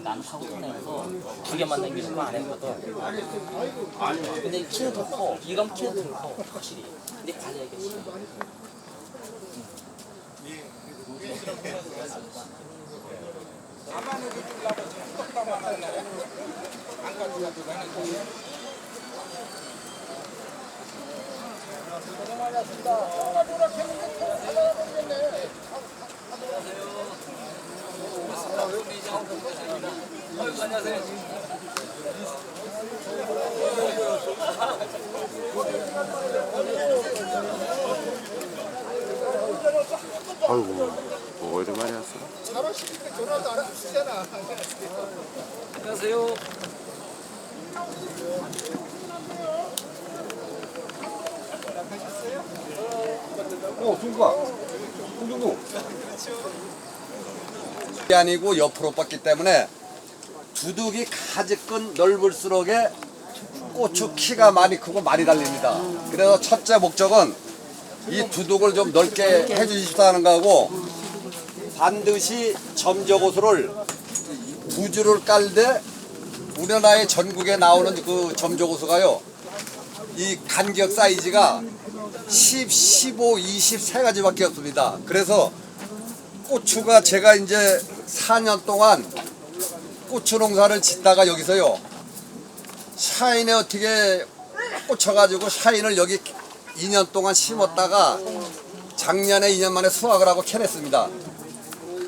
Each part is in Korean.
나는 사고통에서 두 개만 남기는 거 안 했거든. 근데 키는 더 커. 이건 키는 더 커. 확실히. 근데 관리하기 아이고, 뭐 오랜만에 왔어. 잘하시니까 전화도 안 주시잖아. 안녕하세요. 중구가 홍중구 아니고 옆으로 뻗기 때문에 두둑이 가지건 넓을수록에 고추 키가 많이 크고 많이 달립니다. 그래서 첫째 목적은 이 두둑을 좀 넓게 해주십사는 거하고 반드시 점저고수를 두 줄을 깔되 우리나라의 전국에 나오는 그 점저고수가요 이 간격 사이즈가 10, 15, 20 세 가지밖에 없습니다. 그래서 고추가 제가 이제 4년 동안 고추 농사를 짓다가 여기서요 샤인에 어떻게 꽂혀가지고 샤인을 여기 2년 동안 심었다가 작년에 2년 만에 수확을 하고 캐냈습니다.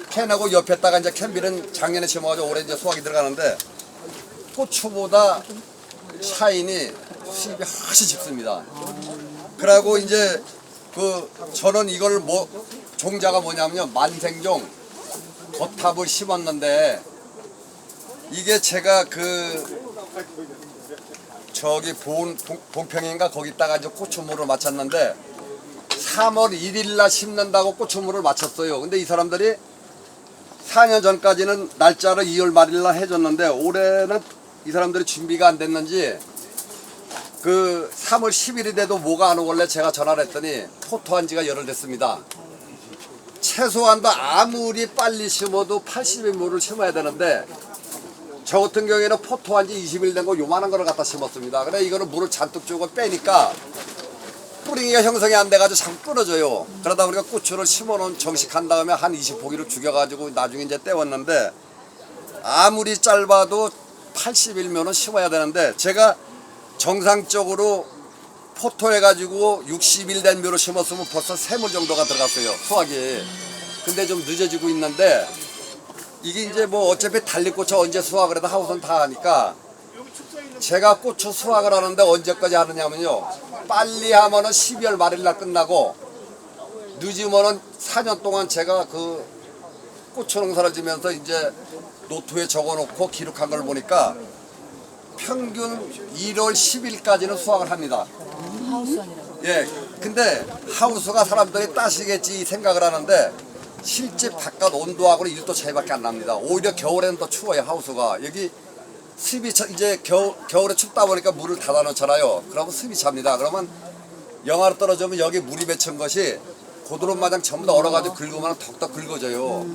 캐내고 옆에다가 이제 캔빌은 작년에 심어가지고 올해 이제 수확이 들어가는데 고추보다 샤인이 수입이 훨씬 쉽습니다. 그리고 이제 저는 이걸 종자가 뭐냐면요 만생종 겉탑을 심었는데 이게 제가 저기 봉평인가 거기다가 이제 고추물을 맞췄는데 3월 1일날 심는다고 고추물을 맞췄어요. 근데 이 사람들이 4년 전까지는 날짜를 2월 말일날 해줬는데 올해는 이 사람들이 준비가 안 됐는지 3월 10일이 돼도 뭐가 안 오고 원래 제가 전화를 했더니 포토한 지가 열흘 됐습니다. 최소한도 아무리 빨리 심어도 80일 물을 심어야 되는데 저 같은 경우에는 포토한 지 20일 된 거 요만한 거를 갖다 심었습니다. 그래 이거는 물을 잔뜩 주고 빼니까 뿌링이가 형성이 안 돼가지고 자꾸 끊어져요. 그러다 보니까 고추를 심어놓은 정식한 다음에 한 20포기를 죽여가지고 나중에 이제 떼웠는데 아무리 짧아도 80일면은 심어야 되는데 제가 정상적으로 포토해가지고 60일 된 묘로 심었으면 벌써 3물 정도가 들어갔어요 수확이. 근데 좀 늦어지고 있는데 이게 이제 뭐 어차피 달리고추 언제 수확을 해도 하우스는 다 하니까 제가 고추 수확을 하는데 언제까지 하느냐면요 빨리 하면은 12월 말일날 끝나고 늦으면은 4년 동안 제가 고추 농사를 지면서 이제 노트에 적어놓고 기록한 걸 보니까 평균 1월 10일까지는 수확을 합니다. 하우스 아니라고? 예, 근데 하우스가 사람들이 따시겠지 생각을 하는데 실제 바깥 온도하고는 1도 차이밖에 안 납니다. 오히려 겨울에는 더 추워요 하우스가. 여기 습이 이제 겨울에 춥다 보니까 물을 닫아 놓잖아요. 그러면 습이 찹니다. 그러면 영하로 떨어지면 여기 물이 맺힌 것이 고드름 마냥 전부 다 얼어가지고 긁으면 덕덕 긁어져요.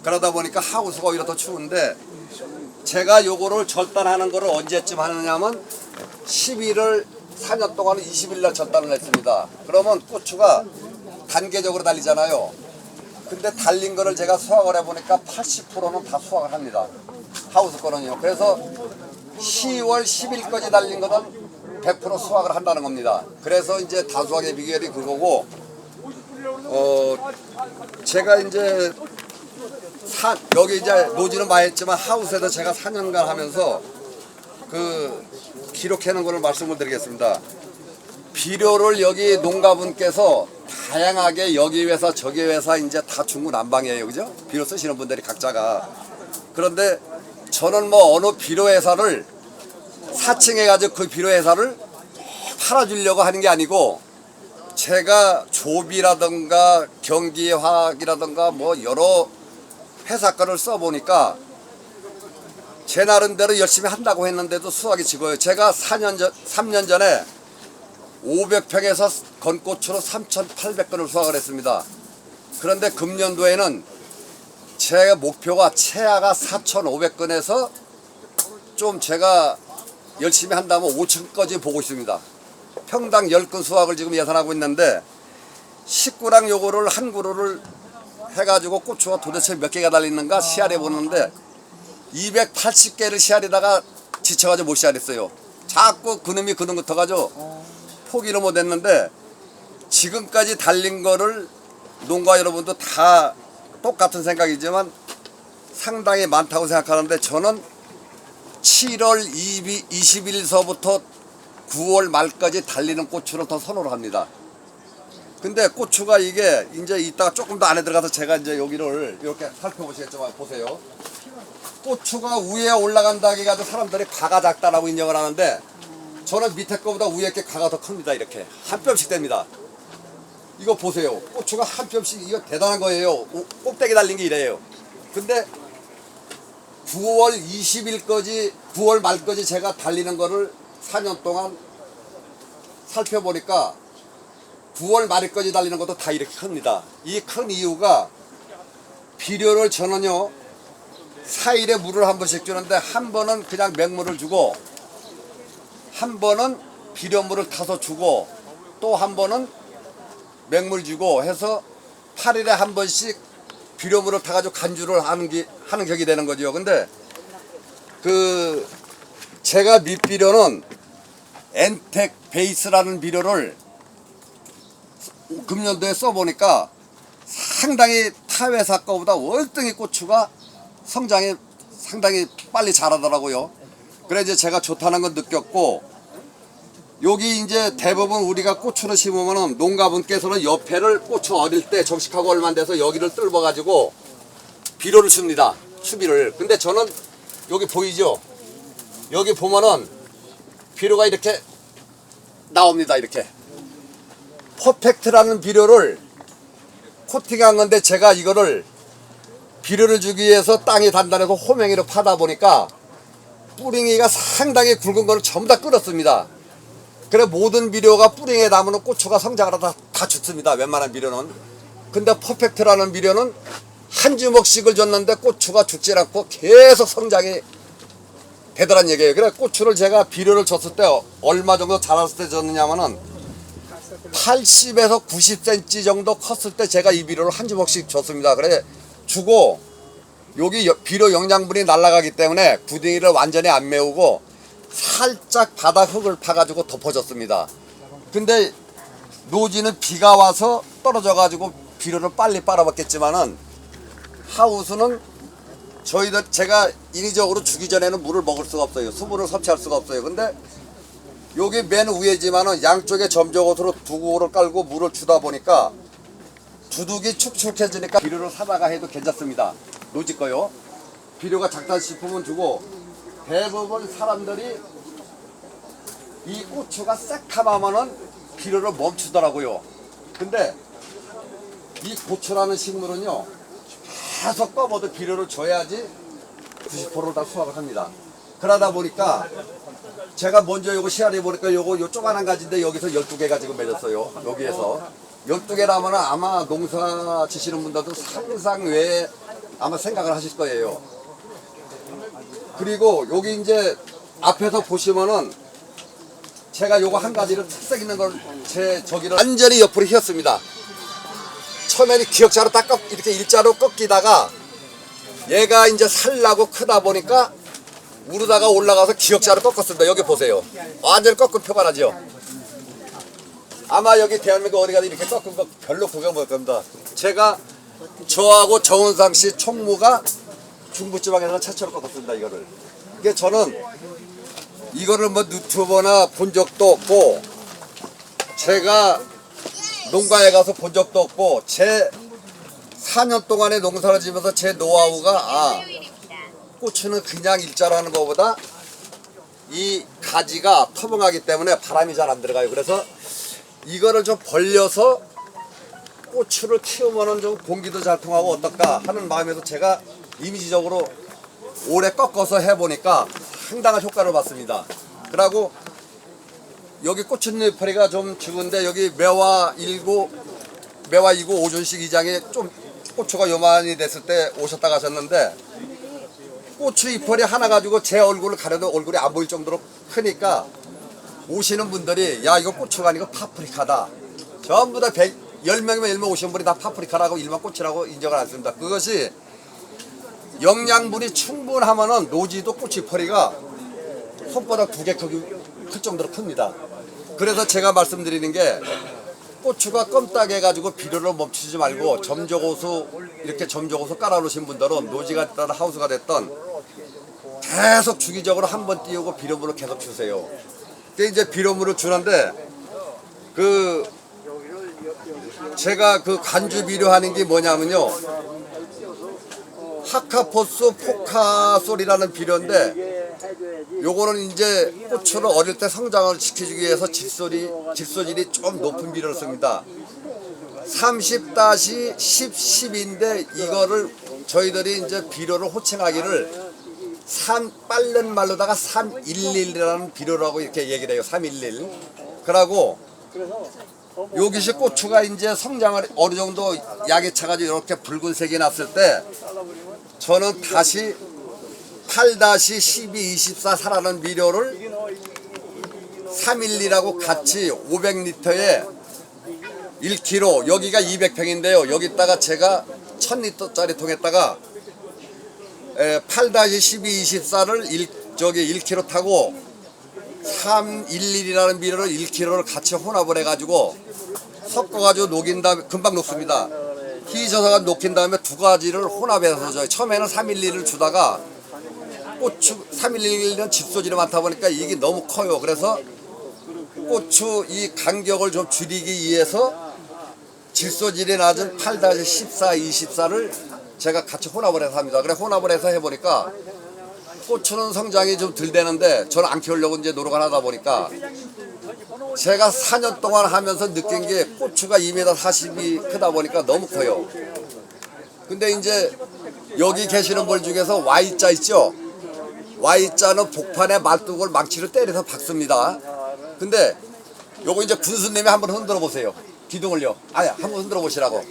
그러다 보니까 하우스가 오히려 더 추운데 제가 요거를 절단하는 거를 언제쯤 하느냐면 11월 4년 동안 20일날 절단을 했습니다. 그러면 고추가 단계적으로 달리잖아요. 근데 달린 거를 제가 수확을 해보니까 80%는 다 수확을 합니다. 하우스 거는요. 그래서 10월 10일까지 달린 거는 100% 수확을 한다는 겁니다. 그래서 이제 다수확의 비결이 그거고, 제가 이제 여기 이제 노지는 많이 했지만 하우스에서 제가 4년간 하면서 기록해놓은 거를 말씀을 드리겠습니다. 비료를 여기 농가분께서 다양하게 여기 회사 저기 회사 이제 다 중구난방이에요. 그죠? 비료 쓰시는 분들이 각자가. 그런데 저는 뭐 어느 비료 회사를 사칭해가지고 그 비료 회사를 팔아주려고 하는 게 아니고 제가 조비라든가 경기화학이라든가 뭐 여러 회사 거를 써보니까 제 나름대로 열심히 한다고 했는데도 수확이 적어요. 제가 3년 전에 500평에서 건고추로 3,800건을 수확을 했습니다. 그런데 금년도에는 제 목표가 최하가 4,500건에서 좀 제가 열심히 한다면 5,000건까지 보고 있습니다. 평당 10건 수확을 지금 예산하고 있는데 19랑 요거를 한 그루를 해가지고 고추가 도대체 몇 개가 달리는가 씨알해 보는데 280개를 씨알에다가 지쳐가지고 못 씨알했어요. 자꾸 그놈이 그놈 같아가지고 포기를 못했는데 지금까지 달린 거를 농가 여러분도 다 똑같은 생각이지만 상당히 많다고 생각하는데 저는 7월 20일서부터 9월 말까지 달리는 고추를 더 선호를 합니다. 근데 고추가 이게 이제 이따가 조금 더 안에 들어가서 제가 이제 여기를 이렇게 살펴보시겠지만 보세요. 고추가 위에 올라간다 해가지고 사람들이 가가 작다라고 인정을 하는데 저는 밑에 거보다 위에 게 가가 더 큽니다. 이렇게 한 뼘씩 됩니다. 이거 보세요. 고추가 한 뼘씩 이거 대단한 거예요. 꼭대기 달린 게 이래요. 근데 9월 20일까지 9월 말까지 제가 달리는 거를 4년 동안 살펴보니까 9월 말까지 달리는 것도 다 이렇게 큽니다. 이 큰 이유가 비료를 저는요 4일에 물을 한 번씩 주는데 한 번은 그냥 맹물을 주고 한 번은 비료물을 타서 주고 또 한 번은 맹물 주고 해서 8일에 한 번씩 비료물을 타가지고 간주를 하는 격이 되는 거죠. 근데 그 제가 밑비료는 엔텍 베이스라는 비료를 금년도에 써보니까 상당히 타 회사 거보다 월등히 고추가 성장이 상당히 빨리 자라더라고요. 그래 이제 제가 좋다는 건 느꼈고 여기 이제 대부분 우리가 고추를 심으면은 농가분께서는 옆에를 고추 어릴 때 정식하고 얼마 안 돼서 여기를 뚫어 가지고 비료를 줍니다. 추비를. 근데 저는 여기 보이죠? 여기 보면은 비료가 이렇게 나옵니다. 이렇게. 퍼펙트라는 비료를 코팅한 건데 제가 이거를 비료를 주기 위해서 땅이 단단해서 호맹이로 파다 보니까 뿌링이가 상당히 굵은 거를 전부 다 끌었습니다. 그래 모든 비료가 뿌링에 닿으면 고추가 성장을 다 죽습니다. 웬만한 비료는. 근데 퍼펙트라는 비료는 한 주먹씩을 줬는데 고추가 죽지 않고 계속 성장이 되더란 얘기예요. 그래 고추를 제가 비료를 줬을 때 얼마 정도 자랐을 때 줬느냐면은 80에서 90cm 정도 컸을 때 제가 이 비료를 한 주먹씩 줬습니다. 그래 주고 여기 비료 영양분이 날아가기 때문에 구덩이를 완전히 안 메우고 살짝 바닥 흙을 파가지고 덮어줬습니다. 근데 노지는 비가 와서 떨어져가지고 비료를 빨리 빨아먹겠지만은 하우스는 저희들 제가 인위적으로 주기 전에는 물을 먹을 수가 없어요. 수분을 섭취할 수가 없어요. 근데 여기 맨 위에지만은 양쪽에 점적옷으로 두구를 깔고 물을 주다 보니까 두둑이 축축해지니까 비료를 사다가 해도 괜찮습니다. 노지 거요. 비료가 작다 싶으면 주고 대부분 사람들이 이 고추가 새카마면은 비료를 멈추더라고요. 근데 이 고추라는 식물은요 계속 꺼봐도 비료를 줘야지 90%를 다 수확을 합니다. 그러다 보니까 제가 먼저 요거 씨알해 보니까 요거 조그만한 가지인데 여기서 12개가 지금 맺었어요. 여기에서 12개라면 아마 농사 지시는 분들도 상상 외에 아마 생각을 하실 거예요. 그리고 여기 이제 앞에서 보시면은 제가 요거 한 가지를 특색 있는 걸 제 저기를 완전히 옆으로 휘었습니다. 처음에는 기역자로 딱 이렇게 일자로 꺾이다가 얘가 이제 살라고 크다 보니까 우르다가 올라가서 기역자로 꺾었습니다. 여기 보세요. 완전히 꺾은 표가 나죠. 아마 여기 대한민국 어디 가도 이렇게 꺾은 거 별로 구경 못 겁니다. 제가 저하고 정은상 씨 총무가 중부지방에서 최초로 꺾었습니다. 이거를. 이게 저는 이거를 뭐 유튜버나 본 적도 없고 제가 농가에 가서 본 적도 없고 제 4년 동안의 농사를 지면서 제 노하우가 고추는 그냥 일자로 하는 것보다 이 가지가 터봉하기 때문에 바람이 잘 안 들어가요. 그래서 이거를 좀 벌려서 고추를 키우면은 좀 공기도 잘 통하고 어떨까 하는 마음에서 제가 이미지적으로 오래 꺾어서 해보니까 상당한 효과를 봤습니다. 그리고 여기 꽃잎파리가 좀 죽은데 여기 매화 2구 오준식 이장이 좀 고추가 요만히 됐을 때 오셨다 가셨는데 고추 잎파리 하나 가지고 제 얼굴을 가려도 얼굴이 안 보일 정도로 크니까 오시는 분들이 야 이거 고추가 아니고 파프리카다. 전부 다 10명이면 10명 오신 분이 다 파프리카라고 일반 꽃이라고 인정을 안 씁니다. 그것이 영양분이 충분하면은 노지도 고추잎파리가 손바닥 2개 클 정도로 큽니다. 그래서 제가 말씀드리는 게 고추가 껌따게 해가지고 비료를 멈추지 말고 점적호수 이렇게 점적호수 깔아놓으신 분들은 노지가 됐든 하우스가 됐든 계속 주기적으로 한 번 띄우고 비료물을 계속 주세요. 근데 이제 비료물을 주는데 제가 간주 비료하는 게 뭐냐면요. 하카포스 포카솔이라는 비료인데 요거는 이제 고추를 어릴 때 성장을 시켜주기 위해서 질소질이 좀 높은 비료를 씁니다. 30-10, 10인데 이거를 저희들이 이제 비료를 호칭하기를 빠른 말로다가 311이라는 비료라고 이렇게 얘기를 해요. 311. 그러고 여기시 고추가 이제 성장을 어느 정도 약이 차가지고 이렇게 붉은색이 났을 때 저는 다시 8-12, 24 사라는 비료를 312라고 같이 500리터에 1kg 여기가 200평인데요. 여기다가 제가 1000리터짜리 통에다가 8-12, 24를 1kg 타고 311이라는 비료를 1kg를 같이 혼합을 해가지고 섞어가지고 녹인 다음에 금방 녹습니다. 희져서가 녹인 다음에 두 가지를 혼합해서 줘요. 처음에는 311을 주다가 고추 311은 질소질이 많다 보니까 이게 너무 커요. 그래서 고추 이 간격을 좀 줄이기 위해서 질소질이 낮은 8-14, 24를 제가 같이 혼합을 해서 합니다. 그래 혼합을 해서 해보니까 고추는 성장이 좀 덜 되는데 저는 안 키우려고 이제 노력을 하다 보니까 제가 4년 동안 하면서 느낀 게 고추가 2m 40이 크다 보니까 너무 커요. 근데 이제 여기 계시는 분 중에서 Y자 있죠? Y자는 복판에 말뚝을 망치로 때려서 박습니다. 근데 요거 이제 군수님이 한번 흔들어 보세요. 기둥을요. 아니 한번 흔들어 보시라고.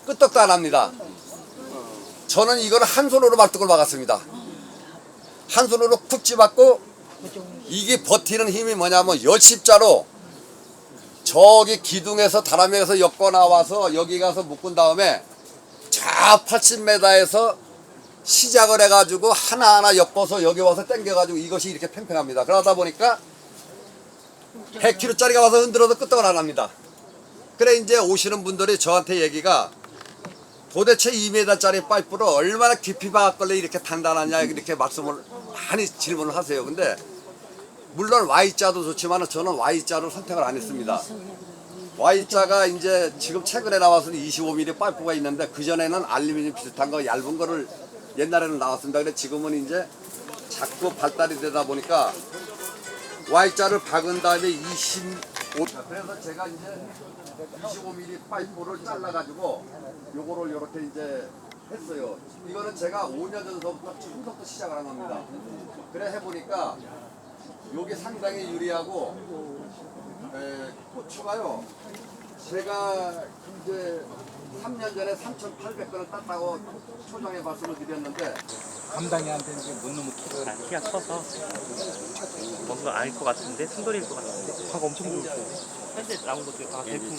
끄떡도 안 합니다. 저는 이거를 한 손으로 말뚝을 막았습니다. 한 손으로 쿡 집었고 이게 버티는 힘이 뭐냐면 열십자로 저기 기둥에서 다람에서 엮어 나와서 여기 가서 묶은 다음에 저 80m에서 시작을 해가지고 하나하나 엮어서 여기 와서 당겨가지고 이것이 이렇게 팽팽합니다. 그러다 보니까 100kg짜리가 와서 흔들어도 끄떡을 안 합니다. 그래 이제 오시는 분들이 저한테 얘기가 도대체 2m짜리 파이프를 얼마나 깊이 박았길래 이렇게 단단하냐 이렇게 말씀을 많이 질문을 하세요. 근데 물론 Y자도 좋지만 저는 Y자를 선택을 안 했습니다. Y자가 이제 지금 최근에 나와서 25mm 파이프가 있는데 그전에는 알루미늄 비슷한 거 얇은 거를 옛날에는 나왔습니다. 근데 지금은 이제 자꾸 발달이 되다 보니까 Y자를 박은 다음에 25. 그래서 제가 이제 25mm 파이프를 잘라가지고 요거를 이렇게 이제 했어요. 이거는 제가 5년 전부터 처음부터 시작을 한 겁니다. 그래 해보니까 요게 상당히 유리하고 고추가요. 제가 이제 3년 전에 3,800건을 땄다고 초장에 말씀을 드렸는데 감당이 안 되는 게 못 넘어 키가. 키가 커서 뭔가 아닐 것 같은데 순돌이일 것 같은데 화가 엄청 좋고. 현재 나온 것들이 다 대품